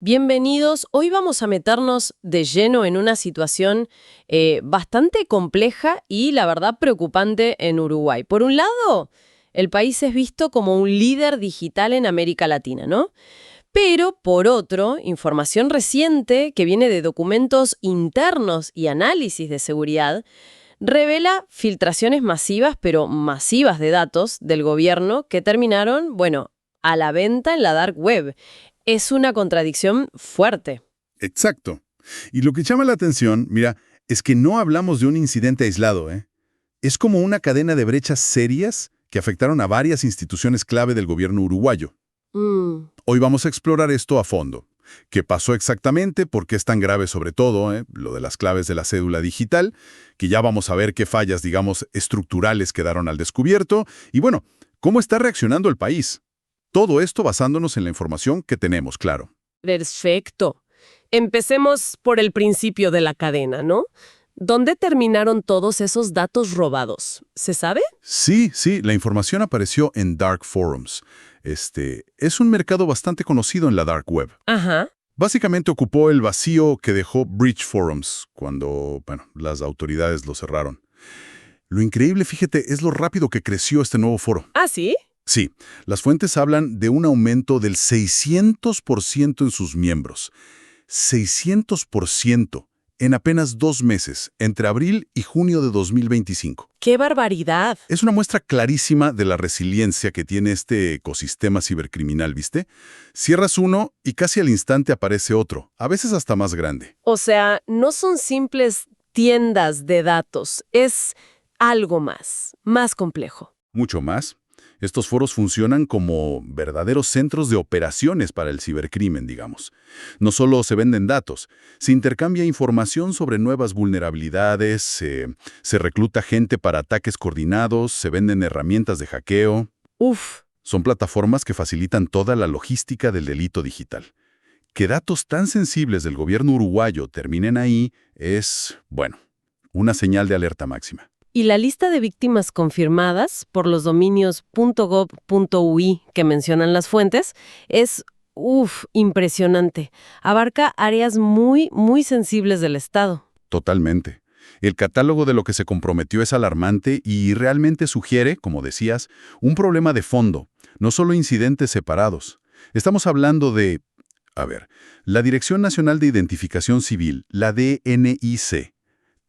Bienvenidos. Hoy vamos a meternos de lleno en una situación bastante compleja y, la verdad, preocupante en Uruguay. Por un lado, el país es visto como un líder digital en América Latina, ¿no? Pero, por otro, información reciente que viene de documentos internos y análisis de seguridad revela filtraciones masivas, pero masivas de datos del gobierno que terminaron, bueno, a la venta en la dark web. Es una contradicción fuerte. Exacto. Y lo que llama la atención, mira, es que no hablamos de un incidente aislado, ¿eh? Es como una cadena de brechas serias que afectaron a varias instituciones clave del gobierno uruguayo. Hoy vamos a explorar esto a fondo. ¿Qué pasó exactamente? ¿Por qué es tan grave sobre todo, lo de las claves de la cédula digital? Que ya vamos a ver qué fallas, digamos, estructurales quedaron al descubierto. Y bueno, ¿cómo está reaccionando el país? Todo esto basándonos en la información que tenemos, claro. Perfecto. Empecemos por el principio de la cadena, ¿no? ¿Dónde terminaron todos esos datos robados? ¿Se sabe? Sí, la información apareció en Dark Forums. Es un mercado bastante conocido en la Dark Web. Ajá. Básicamente ocupó el vacío que dejó Breach Forums cuando, las autoridades lo cerraron. Lo increíble, fíjate, es lo rápido que creció este nuevo foro. ¿Ah, sí? Sí, las fuentes hablan de un aumento del 600% en sus miembros. 600% en apenas 2 meses, entre abril y junio de 2025. ¡Qué barbaridad! Es una muestra clarísima de la resiliencia que tiene este ecosistema cibercriminal, ¿viste? Cierras uno y casi al instante aparece otro, a veces hasta más grande. O sea, no son simples tiendas de datos, es algo más complejo. Mucho más. Estos foros funcionan como verdaderos centros de operaciones para el cibercrimen, digamos. No solo se venden datos, se intercambia información sobre nuevas vulnerabilidades, se recluta gente para ataques coordinados, se venden herramientas de hackeo. Uf. Son plataformas que facilitan toda la logística del delito digital. Que datos tan sensibles del gobierno uruguayo terminen ahí es, bueno, una señal de alerta máxima. Y la lista de víctimas confirmadas por los dominios .gov.ui que mencionan las fuentes es, impresionante. Abarca áreas muy sensibles del Estado. Totalmente. El catálogo de lo que se comprometió es alarmante y realmente sugiere, como decías, un problema de fondo, no solo incidentes separados. Estamos hablando de, la Dirección Nacional de Identificación Civil, la DNIC.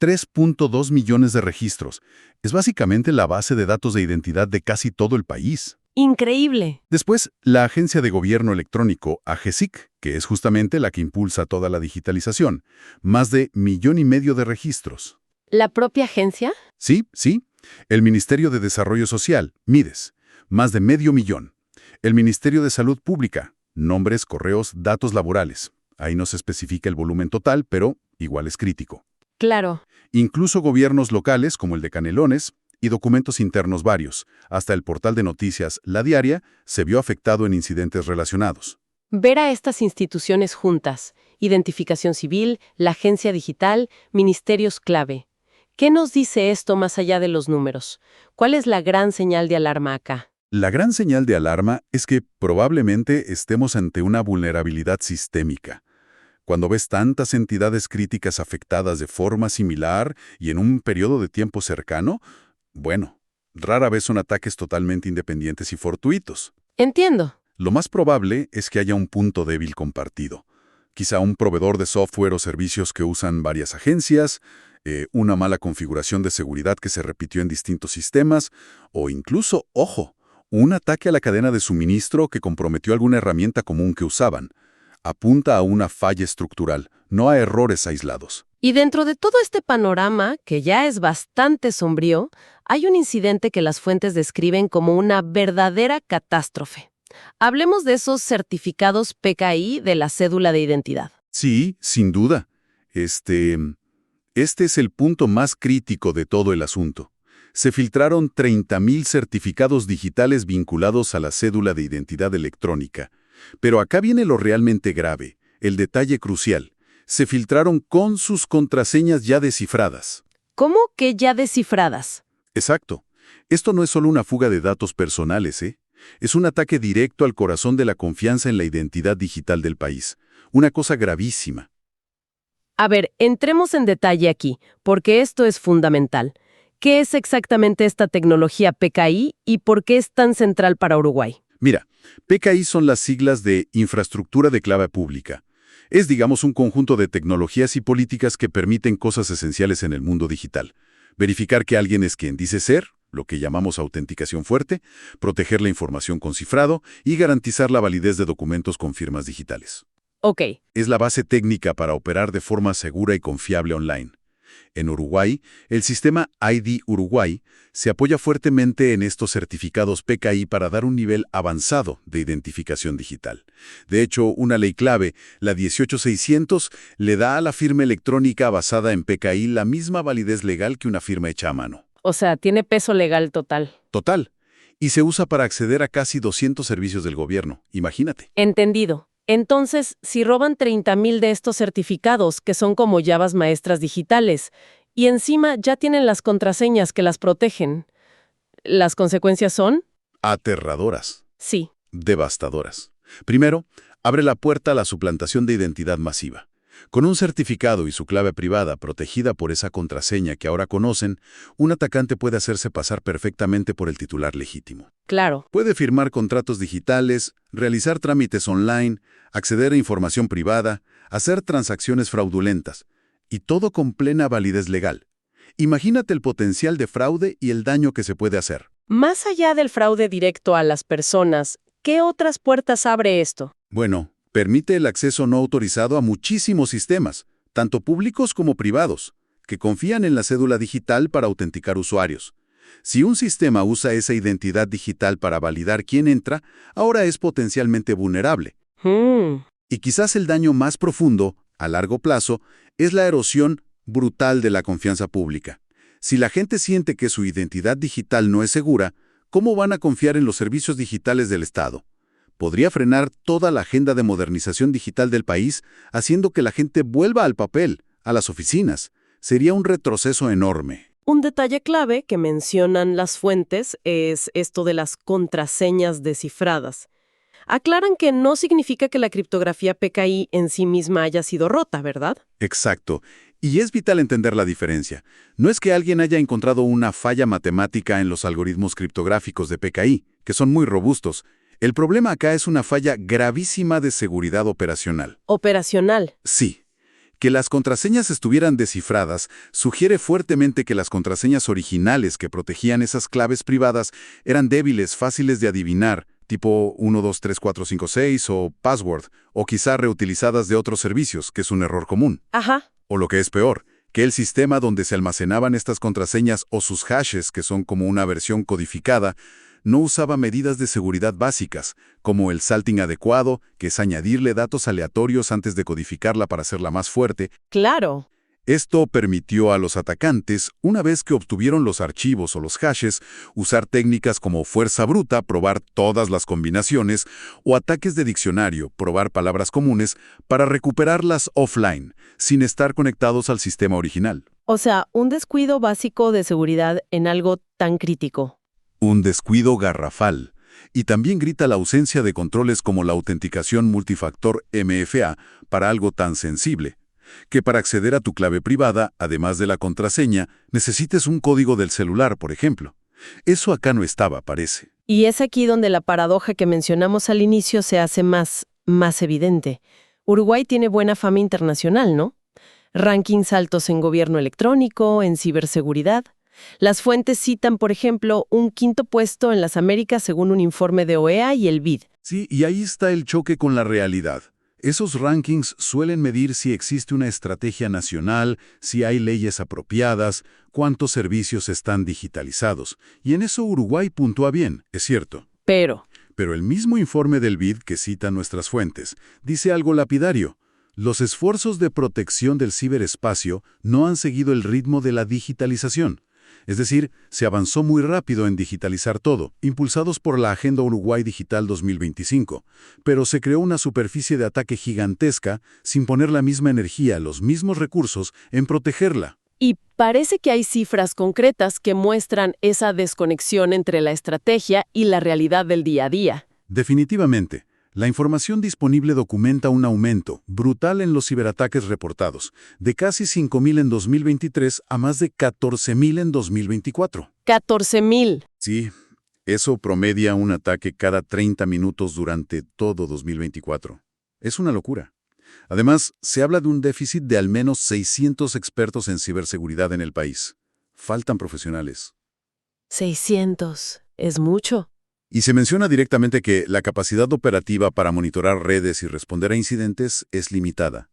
3.2 millones de registros. Es básicamente la base de datos de identidad de casi todo el país. ¡Increíble! Después, la Agencia de Gobierno Electrónico, AGESIC, que es justamente la que impulsa toda la digitalización. Más de 1,5 millones de registros. ¿La propia agencia? Sí. El Ministerio de Desarrollo Social, MIDES. Más de 500,000. El Ministerio de Salud Pública. Nombres, correos, datos laborales. Ahí no se especifica el volumen total, pero igual es crítico. Claro. Incluso gobiernos locales, como el de Canelones, y documentos internos varios. Hasta el portal de noticias La Diaria se vio afectado en incidentes relacionados. Ver a estas instituciones juntas, Identificación Civil, la Agencia Digital, ministerios clave. ¿Qué nos dice esto más allá de los números? ¿Cuál es la gran señal de alarma acá? La gran señal de alarma es que probablemente estemos ante una vulnerabilidad sistémica. Cuando ves tantas entidades críticas afectadas de forma similar y en un periodo de tiempo cercano, bueno, rara vez son ataques totalmente independientes y fortuitos. Entiendo. Lo más probable es que haya un punto débil compartido. Quizá un proveedor de software o servicios que usan varias agencias, una mala configuración de seguridad que se repitió en distintos sistemas, o incluso, ojo, un ataque a la cadena de suministro que comprometió alguna herramienta común que usaban. Apunta a una falla estructural, no a errores aislados. Y dentro de todo este panorama, que ya es bastante sombrío, hay un incidente que las fuentes describen como una verdadera catástrofe. Hablemos de esos certificados PKI de la cédula de identidad. Sí, sin duda. Este es el punto más crítico de todo el asunto. Se filtraron 30,000 certificados digitales vinculados a la cédula de identidad electrónica. Pero acá viene lo realmente grave, el detalle crucial. Se filtraron con sus contraseñas ya descifradas. ¿Cómo que ya descifradas? Exacto. Esto no es solo una fuga de datos personales, Es un ataque directo al corazón de la confianza en la identidad digital del país. Una cosa gravísima. A ver, entremos en detalle aquí, porque esto es fundamental. ¿Qué es exactamente esta tecnología PKI y por qué es tan central para Uruguay? Mira, PKI son las siglas de Infraestructura de Clave Pública. Es, digamos, un conjunto de tecnologías y políticas que permiten cosas esenciales en el mundo digital. Verificar que alguien es quien dice ser, lo que llamamos autenticación fuerte, proteger la información con cifrado y garantizar la validez de documentos con firmas digitales. Ok, Es la base técnica para operar de forma segura y confiable online. En Uruguay, el sistema ID Uruguay se apoya fuertemente en estos certificados PKI para dar un nivel avanzado de identificación digital. De hecho, una ley clave, la 18600, le da a la firma electrónica basada en PKI la misma validez legal que una firma hecha a mano. o sea, tiene peso legal total. Total. Y se usa para acceder a casi 200 servicios del gobierno. Imagínate. Entendido. Entonces, si roban 30.000 de estos certificados, que son como llaves maestras digitales, y encima ya tienen las contraseñas que las protegen, ¿las consecuencias son? Aterradoras. Sí. Devastadoras. Primero, abre la puerta a la suplantación de identidad masiva. Con un certificado y su clave privada protegida por esa contraseña que ahora conocen, un atacante puede hacerse pasar perfectamente por el titular legítimo. Claro. Puede firmar contratos digitales, realizar trámites online, acceder a información privada, hacer transacciones fraudulentas, y todo con plena validez legal. Imagínate el potencial de fraude y el daño que se puede hacer. Más allá del fraude directo a las personas, ¿qué otras puertas abre esto? Bueno, permite el acceso no autorizado a muchísimos sistemas, tanto públicos como privados, que confían en la cédula digital para autenticar usuarios. Si un sistema usa esa identidad digital para validar quién entra, ahora es potencialmente vulnerable. Y quizás el daño más profundo, a largo plazo, es la erosión brutal de la confianza pública. Si la gente siente que su identidad digital no es segura, ¿cómo van a confiar en los servicios digitales del Estado? Podría frenar toda la agenda de modernización digital del país, haciendo que la gente vuelva al papel, a las oficinas. Sería un retroceso enorme. Un detalle clave que mencionan las fuentes es esto de las contraseñas descifradas. Aclaran que no significa que la criptografía PKI en sí misma haya sido rota, ¿verdad? Exacto. Y es vital entender la diferencia. No es que alguien haya encontrado una falla matemática en los algoritmos criptográficos de PKI, que son muy robustos. El problema acá es una falla gravísima de seguridad operacional. Operacional. Sí. Que las contraseñas estuvieran descifradas sugiere fuertemente que las contraseñas originales que protegían esas claves privadas eran débiles, fáciles de adivinar, tipo 123456 o password, o quizá reutilizadas de otros servicios, que es un error común. Ajá. O lo que es peor, que el sistema donde se almacenaban estas contraseñas o sus hashes, que son como una versión codificada, no usaba medidas de seguridad básicas, como el salting adecuado, que es añadirle datos aleatorios antes de codificarla para hacerla más fuerte. Claro. Esto permitió a los atacantes, una vez que obtuvieron los archivos o los hashes, usar técnicas como fuerza bruta, probar todas las combinaciones, o ataques de diccionario, probar palabras comunes, para recuperarlas offline, sin estar conectados al sistema original. O sea, un descuido básico de seguridad en algo tan crítico. Un descuido garrafal. Y también grita la ausencia de controles como la autenticación multifactor MFA para algo tan sensible, que para acceder a tu clave privada, además de la contraseña, necesites un código del celular, por ejemplo. Eso acá no estaba, parece. Y es aquí donde la paradoja que mencionamos al inicio se hace más evidente. Uruguay tiene buena fama internacional, ¿no? Rankings altos en gobierno electrónico, en ciberseguridad. Las fuentes citan, por ejemplo, un 5º puesto en las Américas según un informe de OEA y el BID. Sí, y ahí está el choque con la realidad. Esos rankings suelen medir si existe una estrategia nacional, si hay leyes apropiadas, cuántos servicios están digitalizados. Y en eso Uruguay puntúa bien, es cierto. Pero el mismo informe del BID que cita nuestras fuentes dice algo lapidario. Los esfuerzos de protección del ciberespacio no han seguido el ritmo de la digitalización. Es decir, se avanzó muy rápido en digitalizar todo, impulsados por la Agenda Uruguay Digital 2025, pero se creó una superficie de ataque gigantesca sin poner la misma energía, los mismos recursos en protegerla. y parece que hay cifras concretas que muestran esa desconexión entre la estrategia y la realidad del día a día. Definitivamente, La información disponible documenta un aumento brutal en los ciberataques reportados, de casi 5.000 en 2023 a más de 14.000 en 2024. 14.000. Sí, eso promedia un ataque cada 30 minutos durante todo 2024. Es una locura. Además, se habla de un déficit de al menos 600 expertos en ciberseguridad en el país. Faltan profesionales. 600. Es mucho. Y se menciona directamente que la capacidad operativa para monitorar redes y responder a incidentes es limitada.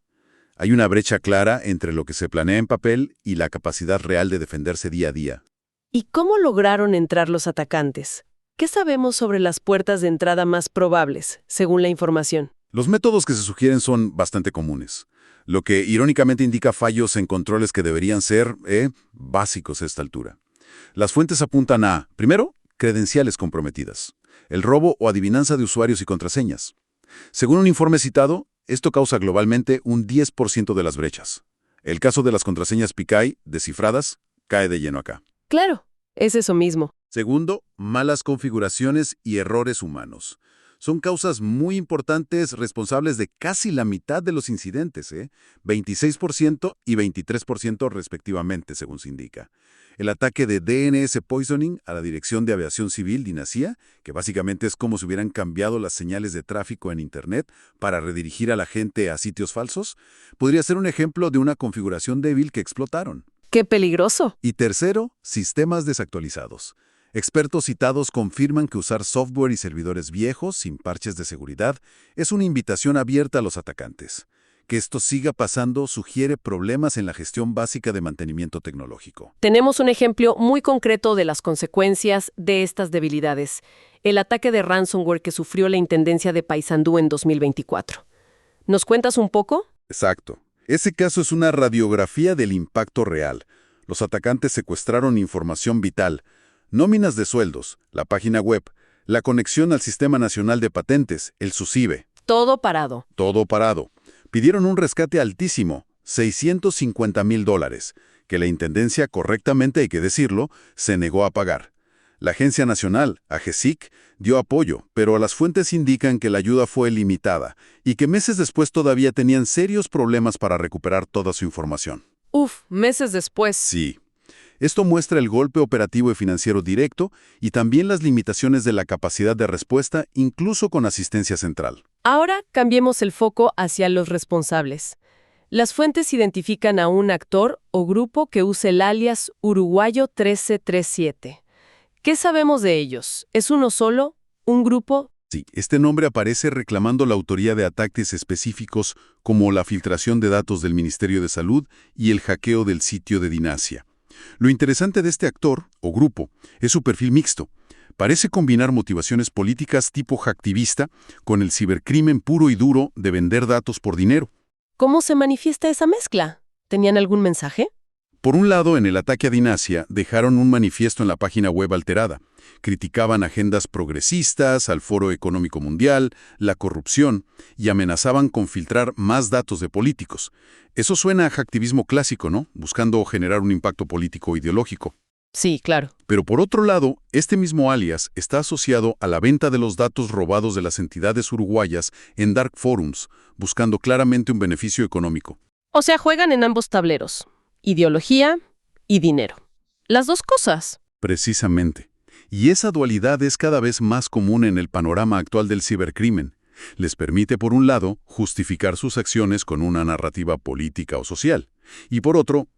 Hay una brecha clara entre lo que se planea en papel y la capacidad real de defenderse día a día. ¿Y cómo lograron entrar los atacantes? ¿Qué sabemos sobre las puertas de entrada más probables, según la información? Los métodos que se sugieren son bastante comunes, lo que irónicamente indica fallos en controles que deberían ser básicos a esta altura. Las fuentes apuntan a, primero, credenciales comprometidas, el robo o adivinanza de usuarios y contraseñas. Según un informe citado, esto causa globalmente un 10% de las brechas. El caso de las contraseñas PKI descifradas cae de lleno acá. Claro, es eso mismo. Segundo, malas configuraciones y errores humanos. Son causas muy importantes responsables de casi la mitad de los incidentes, 26% y 23% respectivamente, según se indica. El ataque de DNS Poisoning a la Dirección de Aviación Civil, DINASIA, que básicamente es como si hubieran cambiado las señales de tráfico en Internet para redirigir a la gente a sitios falsos, podría ser un ejemplo de una configuración débil que explotaron. ¡Qué peligroso! Y tercero, sistemas desactualizados. Expertos citados confirman que usar software y servidores viejos, sin parches de seguridad, es una invitación abierta a los atacantes. Que esto siga pasando sugiere problemas en la gestión básica de mantenimiento tecnológico. Tenemos un ejemplo muy concreto de las consecuencias de estas debilidades. El ataque de ransomware que sufrió la Intendencia de Paysandú en 2024. ¿Nos cuentas un poco? Exacto. Ese caso es una radiografía del impacto real. Los atacantes secuestraron información vital, nóminas de sueldos, la página web, la conexión al Sistema Nacional de Patentes, el SUSIBE. Todo parado. Todo parado. Pidieron un rescate altísimo, $650,000, que la Intendencia, correctamente hay que decirlo, se negó a pagar. La Agencia Nacional, AGESIC, dio apoyo, pero las fuentes indican que la ayuda fue limitada y que meses después todavía tenían serios problemas para recuperar toda su información. Uf, meses después. Sí. Esto muestra el golpe operativo y financiero directo y también las limitaciones de la capacidad de respuesta, incluso con asistencia central. Ahora cambiemos el foco hacia los responsables. Las fuentes identifican a un actor o grupo que usa el alias Uruguayo 1337. ¿Qué sabemos de ellos? ¿Es uno solo? ¿Un grupo? Sí, este nombre aparece reclamando la autoría de ataques específicos como la filtración de datos del Ministerio de Salud y el hackeo del sitio de DINASIA. Lo interesante de este actor, o grupo, es su perfil mixto. Parece combinar motivaciones políticas tipo hacktivista con el cibercrimen puro y duro de vender datos por dinero. ¿Cómo se manifiesta esa mezcla? ¿Tenían algún mensaje? Por un lado, en el ataque a DINASIA, dejaron un manifiesto en la página web alterada. Criticaban agendas progresistas, al Foro Económico Mundial, la corrupción, y amenazaban con filtrar más datos de políticos. Eso suena a hacktivismo clásico, ¿no? Buscando generar un impacto político o ideológico. Sí, claro. Pero por otro lado, este mismo alias está asociado a la venta de los datos robados de las entidades uruguayas en dark forums, buscando claramente un beneficio económico. O sea, juegan en ambos tableros. Ideología y dinero. Las dos cosas. Precisamente. Y esa dualidad es cada vez más común en el panorama actual del cibercrimen. Les permite, por un lado, justificar sus acciones con una narrativa política o social. Y por otro,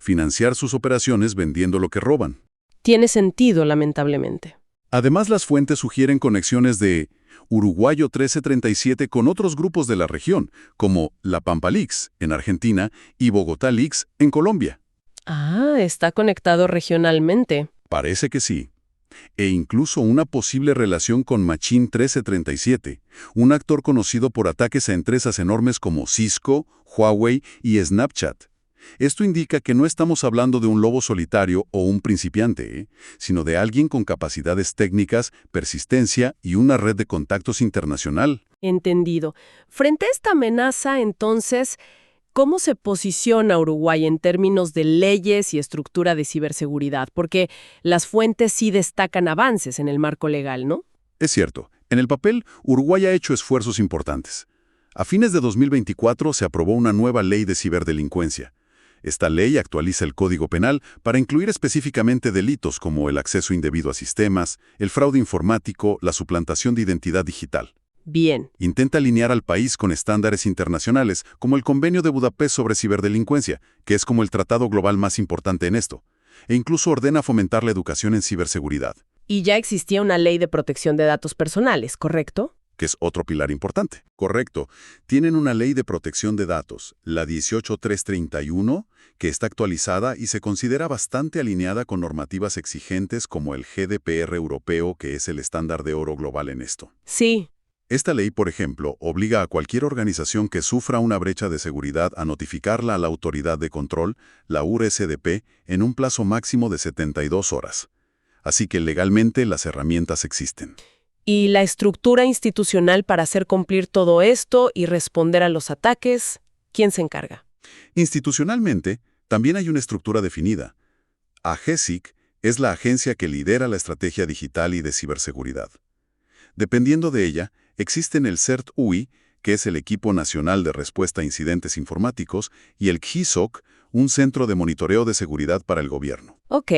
financiar sus operaciones vendiendo lo que roban. Tiene sentido, lamentablemente. Además, las fuentes sugieren conexiones de Uruguayo 1337 con otros grupos de la región, como La Pampa Leaks, en Argentina, y Bogotá Leaks, en Colombia. Ah, está conectado regionalmente. Parece que sí. E incluso una posible relación con Machine 1337, un actor conocido por ataques a empresas enormes como Cisco, Huawei y Snapchat. Esto indica que no estamos hablando de un lobo solitario o un principiante, sino de alguien con capacidades técnicas, persistencia y una red de contactos internacional. Entendido. Frente a esta amenaza, entonces, ¿cómo se posiciona Uruguay en términos de leyes y estructura de ciberseguridad? Porque las fuentes sí destacan avances en el marco legal, ¿no? Es cierto. En el papel, Uruguay ha hecho esfuerzos importantes. A fines de 2024 se aprobó una nueva ley de ciberdelincuencia. Esta ley actualiza el Código Penal para incluir específicamente delitos como el acceso indebido a sistemas, el fraude informático, la suplantación de identidad digital. Bien. Intenta alinear al país con estándares internacionales, como el Convenio de Budapest sobre ciberdelincuencia, que es como el tratado global más importante en esto, e incluso ordena fomentar la educación en ciberseguridad, Y ya existía una ley de protección de datos personales, ¿correcto? que es otro pilar importante. Correcto. Tienen una ley de protección de datos, la 18331, que está actualizada y se considera bastante alineada con normativas exigentes como el GDPR europeo, que es el estándar de oro global en esto. Sí. Esta ley, por ejemplo, obliga a cualquier organización que sufra una brecha de seguridad a notificarla a la autoridad de control, la URSDP, en un plazo máximo de 72 horas. Así que legalmente las herramientas existen. ¿Y la estructura institucional para hacer cumplir todo esto y responder a los ataques? ¿Quién se encarga? Institucionalmente, también hay una estructura definida. AGESIC es la agencia que lidera la estrategia digital y de ciberseguridad. Dependiendo de ella, existen el CERT-UI, que es el Equipo Nacional de Respuesta a Incidentes Informáticos, y el GISOC, un centro de monitoreo de seguridad para el gobierno. Ok,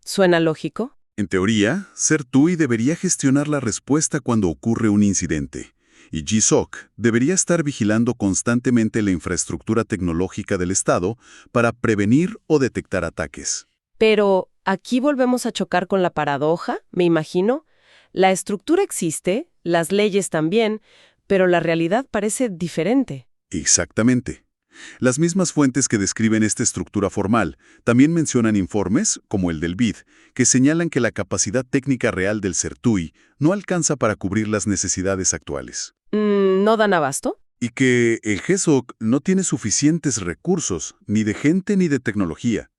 suena lógico. En teoría, CERT-UI debería gestionar la respuesta cuando ocurre un incidente, y GISOC debería estar vigilando constantemente la infraestructura tecnológica del Estado para prevenir o detectar ataques. Pero aquí volvemos a chocar con la paradoja, me imagino. La estructura existe, las leyes también, pero la realidad parece diferente. Exactamente. Las mismas fuentes que describen esta estructura formal también mencionan informes, como el del BID, que señalan que la capacidad técnica real del CERT-UI no alcanza para cubrir las necesidades actuales. ¿No dan abasto? Y que el GESOC no tiene suficientes recursos, ni de gente ni de tecnología.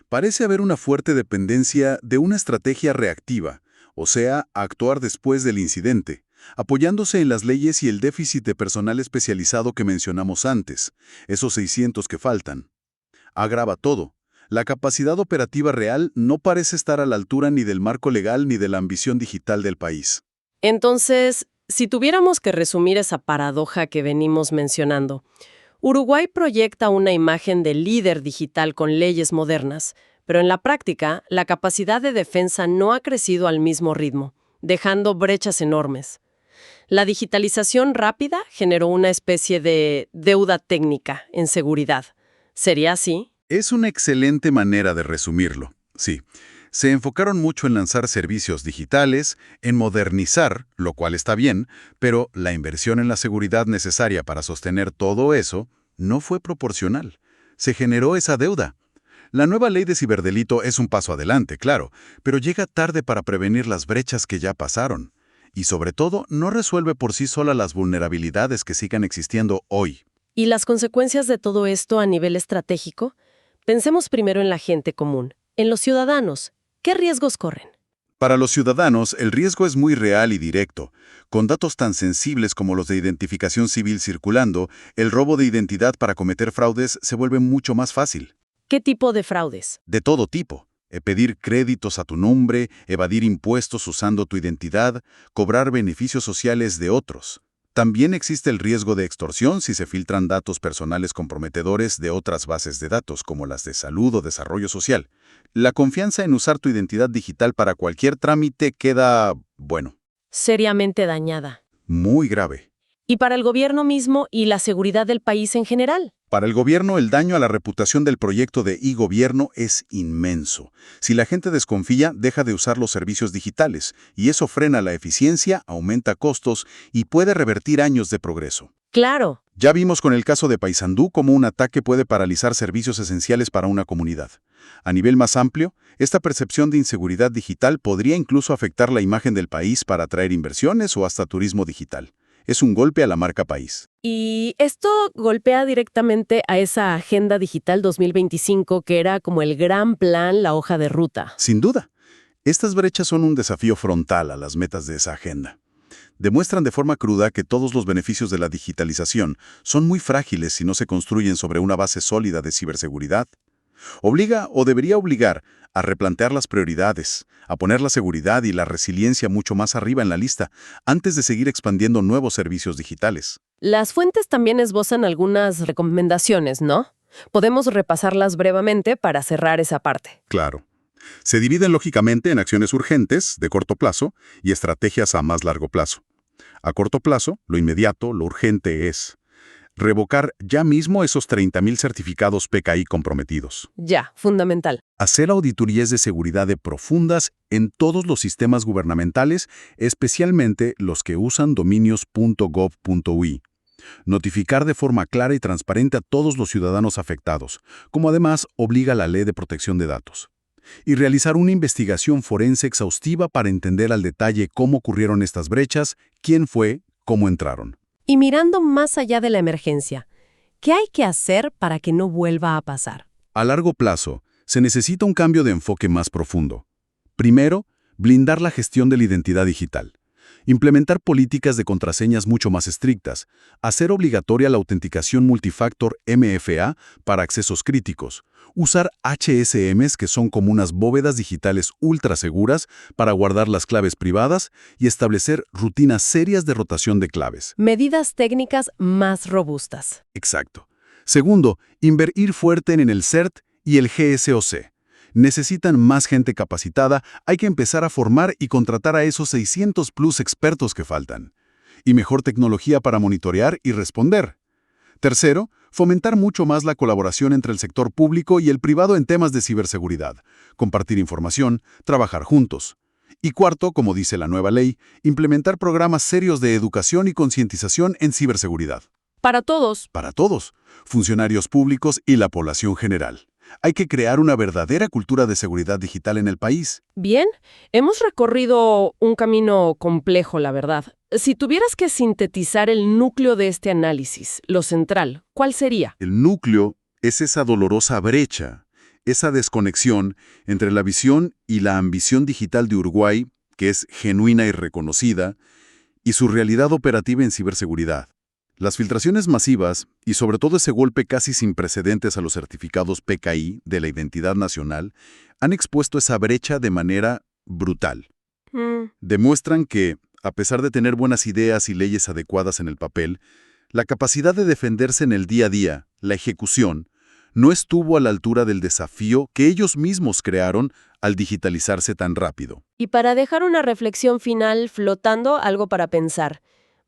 Parece haber una fuerte dependencia de una estrategia reactiva, o sea, actuar después del incidente, apoyándose en las leyes y el déficit de personal especializado que mencionamos antes, esos 600 que faltan. Agrava todo. La capacidad operativa real no parece estar a la altura ni del marco legal ni de la ambición digital del país. Entonces, si tuviéramos que resumir esa paradoja que venimos mencionando, Uruguay proyecta una imagen de líder digital con leyes modernas, pero en la práctica, la capacidad de defensa no ha crecido al mismo ritmo, dejando brechas enormes. La digitalización rápida generó una especie de deuda técnica en seguridad. ¿Sería así? Es una excelente manera de resumirlo, sí. Se enfocaron mucho en lanzar servicios digitales, en modernizar, lo cual está bien, pero la inversión en la seguridad necesaria para sostener todo eso no fue proporcional. Se generó esa deuda. La nueva ley de ciberdelito es un paso adelante, claro, pero llega tarde para prevenir las brechas que ya pasaron. Y sobre todo, no resuelve por sí sola las vulnerabilidades que sigan existiendo hoy. ¿Y las consecuencias de todo esto a nivel estratégico? Pensemos primero en la gente común, en los ciudadanos. ¿Qué riesgos corren? Para los ciudadanos, el riesgo es muy real y directo. Con datos tan sensibles como los de identificación civil circulando, el robo de identidad para cometer fraudes se vuelve mucho más fácil. ¿Qué tipo de fraudes? De todo tipo. Pedir créditos a tu nombre, evadir impuestos usando tu identidad, cobrar beneficios sociales de otros. También existe el riesgo de extorsión si se filtran datos personales comprometedores de otras bases de datos, como las de salud o desarrollo social. La confianza en usar tu identidad digital para cualquier trámite queda, bueno, Seriamente dañada. muy grave. ¿Y para el gobierno mismo y la seguridad del país en general? Para el gobierno, el daño a la reputación del proyecto de e-gobierno es inmenso. Si la gente desconfía, deja de usar los servicios digitales, y eso frena la eficiencia, aumenta costos y puede revertir años de progreso. Claro. Ya vimos con el caso de Paysandú cómo un ataque puede paralizar servicios esenciales para una comunidad. A nivel más amplio, esta percepción de inseguridad digital podría incluso afectar la imagen del país para atraer inversiones o hasta turismo digital. Es un golpe a la marca país. Y esto golpea directamente a esa Agenda Digital 2025 que era como el gran plan, la hoja de ruta. Sin duda, estas brechas son un desafío frontal a las metas de esa agenda. Demuestran de forma cruda que todos los beneficios de la digitalización son muy frágiles si no se construyen sobre una base sólida de ciberseguridad. Obliga o debería obligar a replantear las prioridades, a poner la seguridad y la resiliencia mucho más arriba en la lista, antes de seguir expandiendo nuevos servicios digitales. Las fuentes también esbozan algunas recomendaciones, ¿no? Podemos repasarlas brevemente para cerrar esa parte. Claro. Se dividen lógicamente en acciones urgentes, de corto plazo, y estrategias a más largo plazo. A corto plazo, lo inmediato, lo urgente es revocar ya mismo esos 30.000 certificados PKI comprometidos. Ya, fundamental. Hacer auditorías de seguridad de profundas en todos los sistemas gubernamentales, especialmente los que usan dominios .gov.ui. Notificar de forma clara y transparente a todos los ciudadanos afectados, como además obliga la Ley de Protección de Datos. Y realizar una investigación forense exhaustiva para entender al detalle cómo ocurrieron estas brechas, quién fue, cómo entraron. Y mirando más allá de la emergencia, ¿qué hay que hacer para que no vuelva a pasar? A largo plazo, se necesita un cambio de enfoque más profundo. Primero, blindar la gestión de la identidad digital. Implementar políticas de contraseñas mucho más estrictas. Hacer obligatoria la autenticación multifactor MFA para accesos críticos. Usar HSMs, que son como unas bóvedas digitales ultra seguras para guardar las claves privadas y establecer rutinas serias de rotación de claves. Medidas técnicas más robustas. Exacto. Segundo, invertir fuerte en el CERT y el GSOC. Necesitan más gente capacitada, hay que empezar a formar y contratar a esos 600 plus expertos que faltan. Y mejor tecnología para monitorear y responder. Tercero, fomentar mucho más la colaboración entre el sector público y el privado en temas de ciberseguridad, compartir información, trabajar juntos. Y cuarto, como dice la nueva ley, implementar programas serios de educación y concientización en ciberseguridad. Para todos. Para todos, funcionarios públicos y la población general. Hay que crear una verdadera cultura de seguridad digital en el país. Bien, hemos recorrido un camino complejo, la verdad. Si tuvieras que sintetizar el núcleo de este análisis, lo central, ¿cuál sería? El núcleo es esa dolorosa brecha, esa desconexión entre la visión y la ambición digital de Uruguay, que es genuina y reconocida, y su realidad operativa en ciberseguridad. Las filtraciones masivas, y sobre todo ese golpe casi sin precedentes a los certificados PKI de la identidad nacional, han expuesto esa brecha de manera brutal. Demuestran que, a pesar de tener buenas ideas y leyes adecuadas en el papel, la capacidad de defenderse en el día a día, la ejecución, no estuvo a la altura del desafío que ellos mismos crearon al digitalizarse tan rápido. Y para dejar una reflexión final flotando, algo para pensar.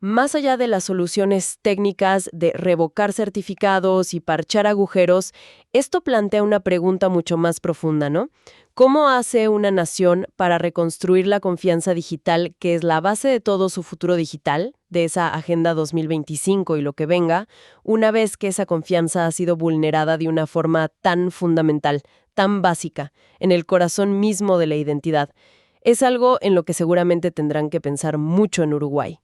Más allá de las soluciones técnicas de revocar certificados y parchar agujeros, esto plantea una pregunta mucho más profunda, ¿no? ¿Cómo hace una nación para reconstruir la confianza digital, que es la base de todo su futuro digital, de esa Agenda 2025 y lo que venga, una vez que esa confianza ha sido vulnerada de una forma tan fundamental, tan básica, en el corazón mismo de la identidad? Es algo en lo que seguramente tendrán que pensar mucho en Uruguay.